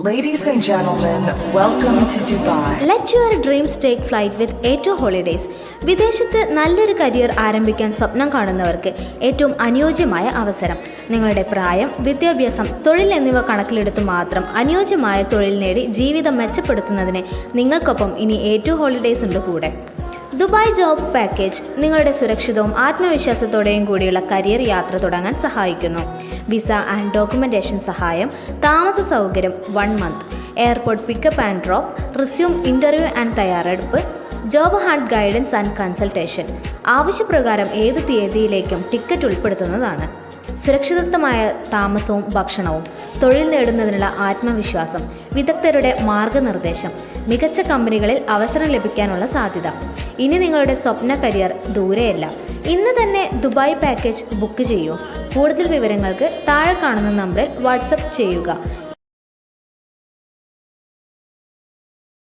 Ladies and gentlemen, welcome to Dubai. Let your dreams take flight with A2 Holidays. വിദേശത്ത് നല്ലൊരു career ആരംഭിക്കാൻ സ്വപ്നം കാണുന്നവർക്ക് ഏറ്റവും അനുയോജ്യമായ അവസരം. നിങ്ങളുടെ പ്രായം, വിദ്യാഭ്യാസം, തൊഴിൽ എന്നിവ കണക്കിലെടുത്ത് മാത്രം അനുയോജ്യമായ തൊഴിൽ നേടി ജീവിതം മെച്ചപ്പെടുത്തുന്നതിന് നിങ്ങൾക്കൊപ്പം ഇനി A2 ഹോളിഡേയ്സ് ഉണ്ട് കൂടെ. ദുബായ് ജോബ് പാക്കേജ് നിങ്ങളുടെ സുരക്ഷിതവും ആത്മവിശ്വാസത്തോടെയും കൂടിയുള്ള കരിയർ യാത്ര തുടങ്ങാൻ സഹായിക്കുന്നു. വിസ ആൻഡ് ഡോക്യുമെന്റേഷൻ സഹായം, താമസ സൗകര്യം 1 month, airport pickup and drop, resume interview and തയ്യാറെടുപ്പ്, job hunt guidance and consultation. ആവശ്യപ്രകാരം ഏത് തീയതിയിലേക്കും ടിക്കറ്റ് ഉൾപ്പെടുത്തുന്നതാണ്. സുരക്ഷിതത്വമായ താമസവും ഭക്ഷണവും, തൊഴിൽ നേടുന്നതിനുള്ള ആത്മവിശ്വാസം, വിദഗ്ധരുടെ മാർഗനിർദ്ദേശം, മികച്ച കമ്പനികളിൽ അവസരം ലഭിക്കാനുള്ള സാധ്യത. ഇനി നിങ്ങളുടെ സ്വപ്ന കരിയർ ദൂരെയല്ല. ഇന്ന് തന്നെ ദുബായ് പാക്കേജ് ബുക്ക് ചെയ്യൂ. കൂടുതൽ വിവരങ്ങൾക്ക് താഴെ കാണുന്ന നമ്പറിൽ വാട്സപ്പ് ചെയ്യുക.